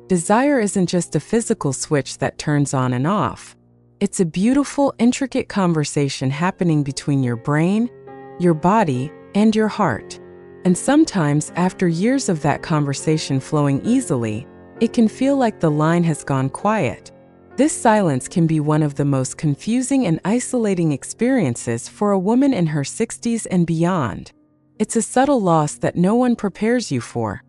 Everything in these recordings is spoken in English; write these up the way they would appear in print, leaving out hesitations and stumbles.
Desire isn't just a physical switch that turns on and off. It's a beautiful, intricate conversation happening between your brain, your body, and your heart. And sometimes, after years of that conversation flowing easily, it can feel like the line has gone quiet. This silence can be one of the most confusing and isolating experiences for a woman in her 60s and beyond. It's a subtle loss that no one prepares you for.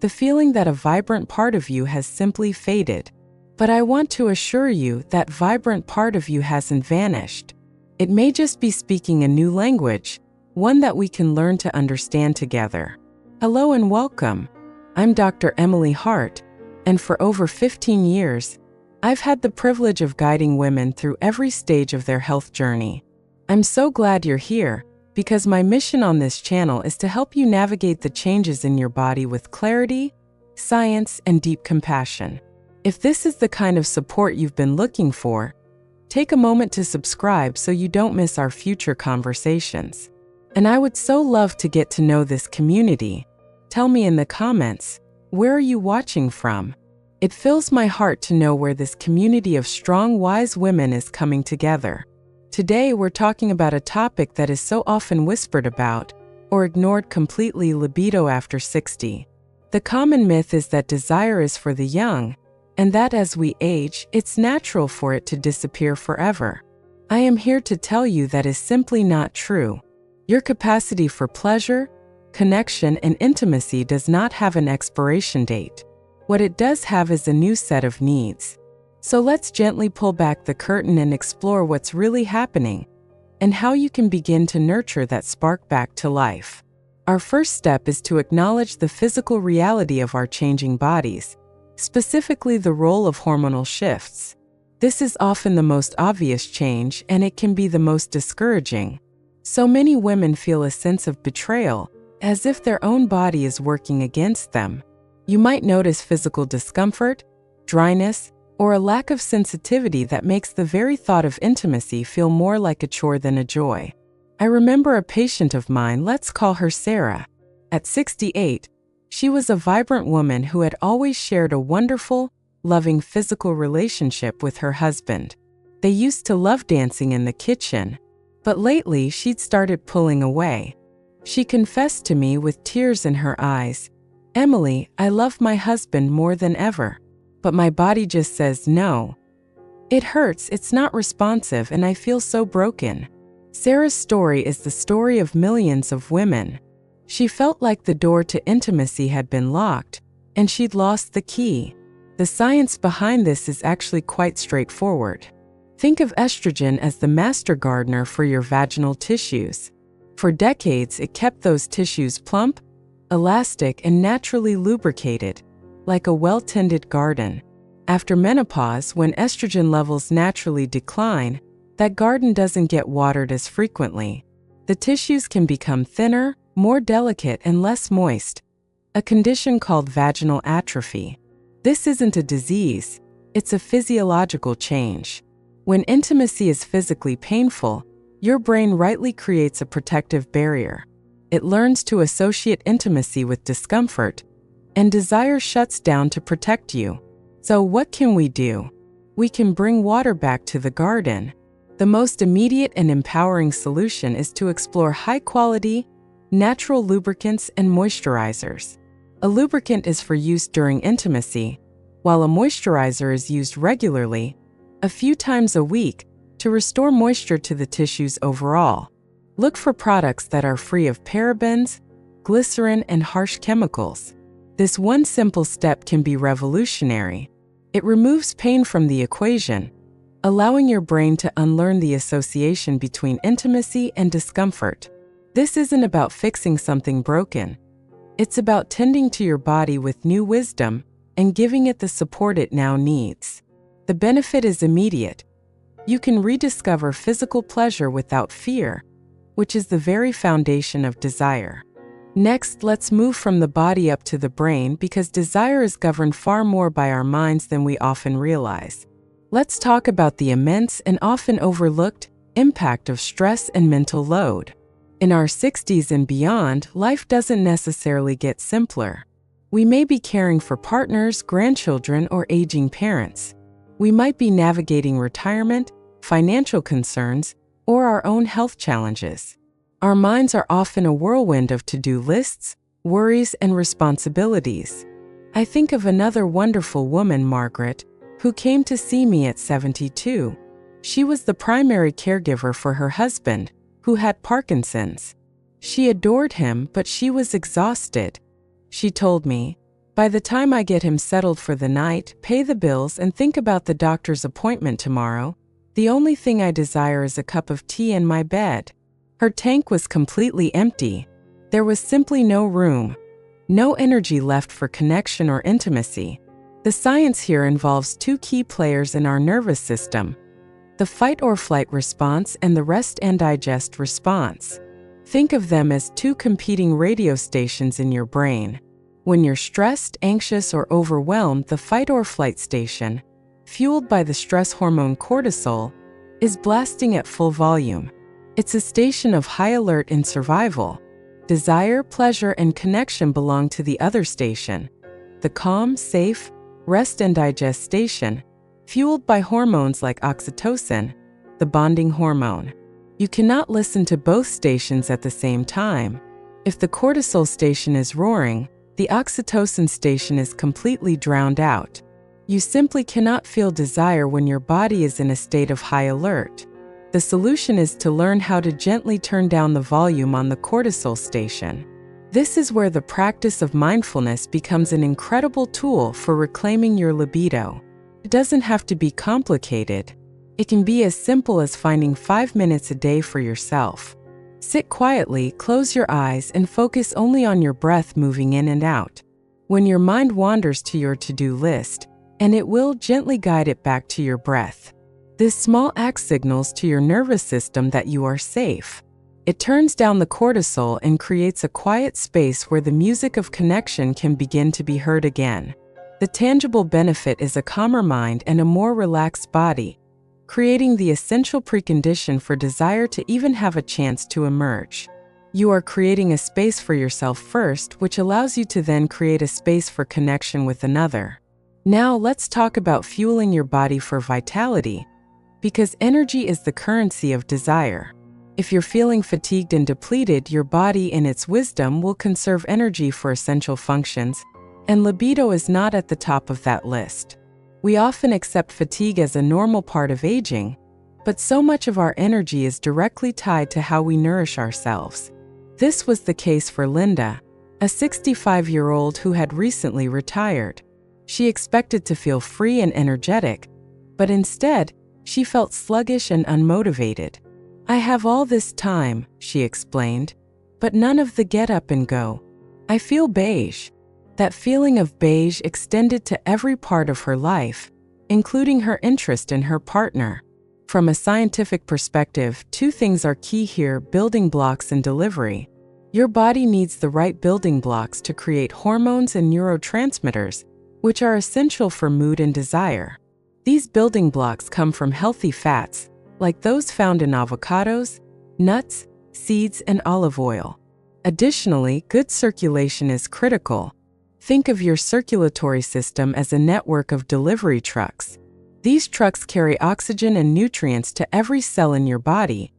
The feeling that a vibrant part of you has simply faded. But I want to assure you that vibrant part of you hasn't vanished. It may just be speaking a new language, one that we can learn to understand together. Hello and welcome. I'm Dr. Emily Hart, and for over 15 years, I've had the privilege of guiding women through every stage of their health journey. I'm so glad you're here, because my mission on this channel is to help you navigate the changes in your body with clarity, science, and deep compassion. If this is the kind of support you've been looking for, take a moment to subscribe so you don't miss our future conversations. And I would so love to get to know this community. Tell me in the comments, where are you watching from? It fills my heart to know where this community of strong, wise women is coming together. Today, we're talking about a topic that is so often whispered about or ignored completely: libido after 60. The common myth is that desire is for the young, and that as we age, it's natural for it to disappear forever. I am here to tell you that is simply not true. Your capacity for pleasure, connection, and intimacy does not have an expiration date. What it does have is a new set of needs. So let's gently pull back the curtain and explore what's really happening and how you can begin to nurture that spark back to life. Our first step is to acknowledge the physical reality of our changing bodies, specifically the role of hormonal shifts. This is often the most obvious change, and it can be the most discouraging. So many women feel a sense of betrayal, as if their own body is working against them. You might notice physical discomfort, dryness, or a lack of sensitivity that makes the very thought of intimacy feel more like a chore than a joy. I remember a patient of mine, let's call her Sarah. At 68, she was a vibrant woman who had always shared a wonderful, loving physical relationship with her husband. They used to love dancing in the kitchen, but lately she'd started pulling away. She confessed to me with tears in her eyes, "Emily, I love my husband more than ever, but my body just says no. It hurts, it's not responsive, and I feel so broken." Sarah's story is the story of millions of women. She felt like the door to intimacy had been locked, and she'd lost the key. The science behind this is actually quite straightforward. Think of estrogen as the master gardener for your vaginal tissues. For decades, it kept those tissues plump, elastic, and naturally lubricated, like a well-tended garden. After menopause, when estrogen levels naturally decline, that garden doesn't get watered as frequently. The tissues can become thinner, more delicate, and less moist, a condition called vaginal atrophy. This isn't a disease, it's a physiological change. When intimacy is physically painful, your brain rightly creates a protective barrier. It learns to associate intimacy with discomfort, and desire shuts down to protect you. So what can we do? We can bring water back to the garden. The most immediate and empowering solution is to explore high-quality, natural lubricants and moisturizers. A lubricant is for use during intimacy, while a moisturizer is used regularly, a few times a week, to restore moisture to the tissues overall. Look for products that are free of parabens, glycerin, and harsh chemicals. This one simple step can be revolutionary. It removes pain from the equation, allowing your brain to unlearn the association between intimacy and discomfort. This isn't about fixing something broken. It's about tending to your body with new wisdom and giving it the support it now needs. The benefit is immediate. You can rediscover physical pleasure without fear, which is the very foundation of desire. Next, let's move from the body up to the brain, because desire is governed far more by our minds than we often realize. Let's talk about the immense and often overlooked impact of stress and mental load. In our 60s and beyond, life doesn't necessarily get simpler. We may be caring for partners, grandchildren, or aging parents. We might be navigating retirement, financial concerns, or our own health challenges. Our minds are often a whirlwind of to-do lists, worries, and responsibilities. I think of another wonderful woman, Margaret, who came to see me at 72. She was the primary caregiver for her husband, who had Parkinson's. She adored him, but she was exhausted. She told me, "By the time I get him settled for the night, pay the bills, and think about the doctor's appointment tomorrow, the only thing I desire is a cup of tea in my bed." Her tank was completely empty. There was simply no room, no energy left for connection or intimacy. The science here involves two key players in our nervous system: the fight or flight response and the rest and digest response. Think of them as two competing radio stations in your brain. When you're stressed, anxious, or overwhelmed, the fight or flight station, fueled by the stress hormone cortisol, is blasting at full volume. It's a station of high alert in survival. Desire, pleasure, and connection belong to the other station, the calm, safe, rest and digest station, fueled by hormones like oxytocin, the bonding hormone. You cannot listen to both stations at the same time. If the cortisol station is roaring, the oxytocin station is completely drowned out. You simply cannot feel desire when your body is in a state of high alert. The solution is to learn how to gently turn down the volume on the cortisol station. This is where the practice of mindfulness becomes an incredible tool for reclaiming your libido. It doesn't have to be complicated. It can be as simple as finding 5 minutes a day for yourself. Sit quietly, close your eyes, and focus only on your breath moving in and out. When your mind wanders to your to-do list, and it will gently guide it back to your breath. This small act signals to your nervous system that you are safe. It turns down the cortisol and creates a quiet space where the music of connection can begin to be heard again. The tangible benefit is a calmer mind and a more relaxed body, creating the essential precondition for desire to even have a chance to emerge. You are creating a space for yourself first, which allows you to then create a space for connection with another. Now let's talk about fueling your body for vitality, because energy is the currency of desire. If you're feeling fatigued and depleted, your body in its wisdom will conserve energy for essential functions, and libido is not at the top of that list. We often accept fatigue as a normal part of aging, but so much of our energy is directly tied to how we nourish ourselves. This was the case for Linda, a 65-year-old who had recently retired. She expected to feel free and energetic, but instead, she felt sluggish and unmotivated. "I have all this time," she explained, "but none of the get up and go. I feel beige." That feeling of beige extended to every part of her life, including her interest in her partner. From a scientific perspective, two things are key here: building blocks and delivery. Your body needs the right building blocks to create hormones and neurotransmitters, which are essential for mood and desire. These building blocks come from healthy fats, like those found in avocados, nuts, seeds, and olive oil. Additionally, good circulation is critical. Think of your circulatory system as a network of delivery trucks. These trucks carry oxygen and nutrients to every cell in your body,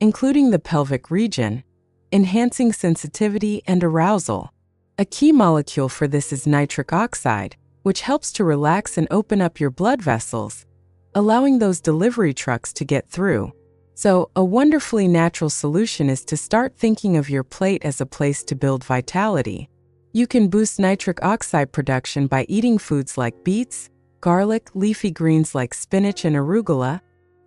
including the pelvic region, enhancing sensitivity and arousal. A key molecule for this is nitric oxide, which helps to relax and open up your blood vessels, allowing those delivery trucks to get through. So, a wonderfully natural solution is to start thinking of your plate as a place to build vitality. You can boost nitric oxide production by eating foods like beets, garlic, leafy greens like spinach and arugula,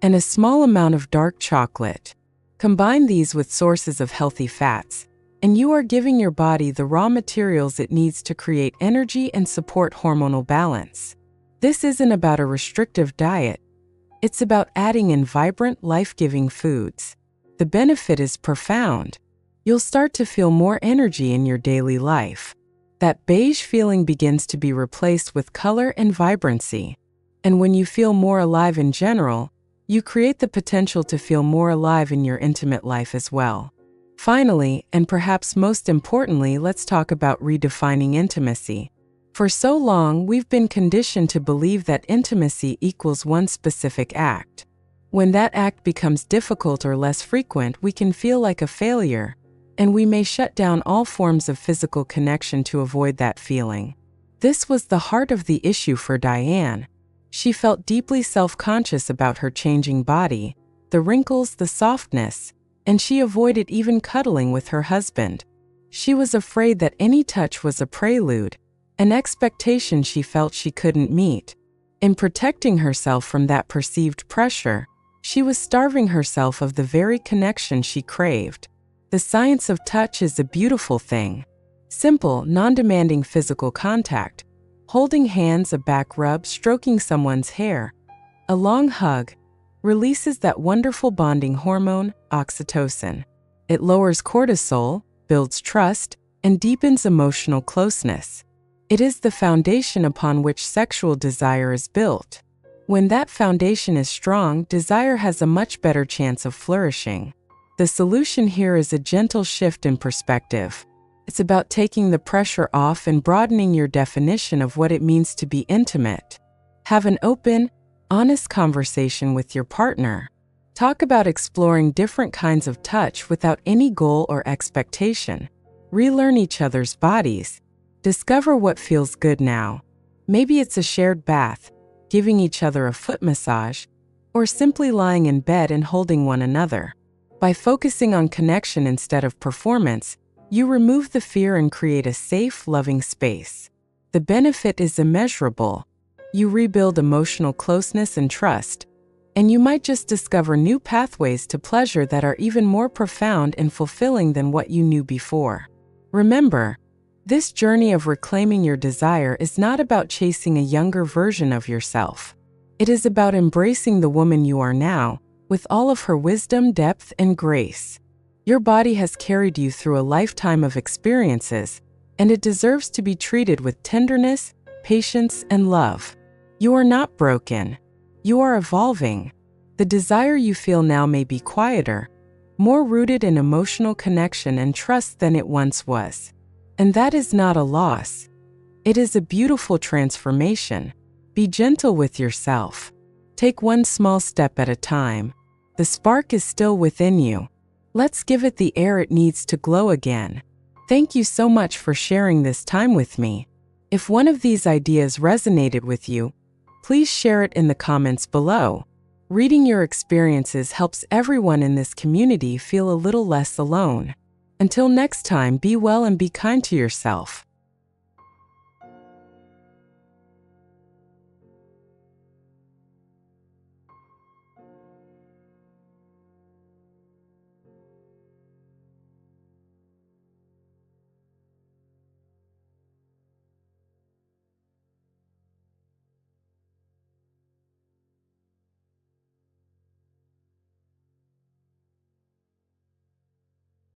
and a small amount of dark chocolate. Combine these with sources of healthy fats, and you are giving your body the raw materials it needs to create energy and support hormonal balance. This isn't about a restrictive diet. It's about adding in vibrant, life-giving foods. The benefit is profound. You'll start to feel more energy in your daily life. That beige feeling begins to be replaced with color and vibrancy. And when you feel more alive in general, you create the potential to feel more alive in your intimate life as well. Finally, and perhaps most importantly, let's talk about redefining intimacy. For so long, we've been conditioned to believe that intimacy equals one specific act. When that act becomes difficult or less frequent, we can feel like a failure, and we may shut down all forms of physical connection to avoid that feeling. This was the heart of the issue for Diane. She felt deeply self-conscious about her changing body, the wrinkles, the softness, and she avoided even cuddling with her husband. She was afraid that any touch was a prelude, an expectation she felt she couldn't meet. In protecting herself from that perceived pressure, she was starving herself of the very connection she craved. The science of touch is a beautiful thing. Simple, non-demanding physical contact, holding hands, a back rub, stroking someone's hair, a long hug, releases that wonderful bonding hormone, oxytocin. It lowers cortisol, builds trust, and deepens emotional closeness. It is the foundation upon which sexual desire is built. When that foundation is strong, desire has a much better chance of flourishing. The solution here is a gentle shift in perspective. It's about taking the pressure off and broadening your definition of what it means to be intimate. Have an open, honest conversation with your partner. Talk about exploring different kinds of touch without any goal or expectation. Relearn each other's bodies. Discover what feels good now. Maybe it's a shared bath, giving each other a foot massage, or simply lying in bed and holding one another. By focusing on connection instead of performance, you remove the fear and create a safe, loving space. The benefit is immeasurable. You rebuild emotional closeness and trust, and you might just discover new pathways to pleasure that are even more profound and fulfilling than what you knew before. Remember, this journey of reclaiming your desire is not about chasing a younger version of yourself. It is about embracing the woman you are now, with all of her wisdom, depth, and grace. Your body has carried you through a lifetime of experiences, and it deserves to be treated with tenderness, patience, and love. You are not broken. You are evolving. The desire you feel now may be quieter, more rooted in emotional connection and trust than it once was. And that is not a loss. It is a beautiful transformation. Be gentle with yourself. Take one small step at a time. The spark is still within you. Let's give it the air it needs to glow again. Thank you so much for sharing this time with me. If one of these ideas resonated with you, please share it in the comments below. Reading your experiences helps everyone in this community feel a little less alone. Until next time, be well and be kind to yourself.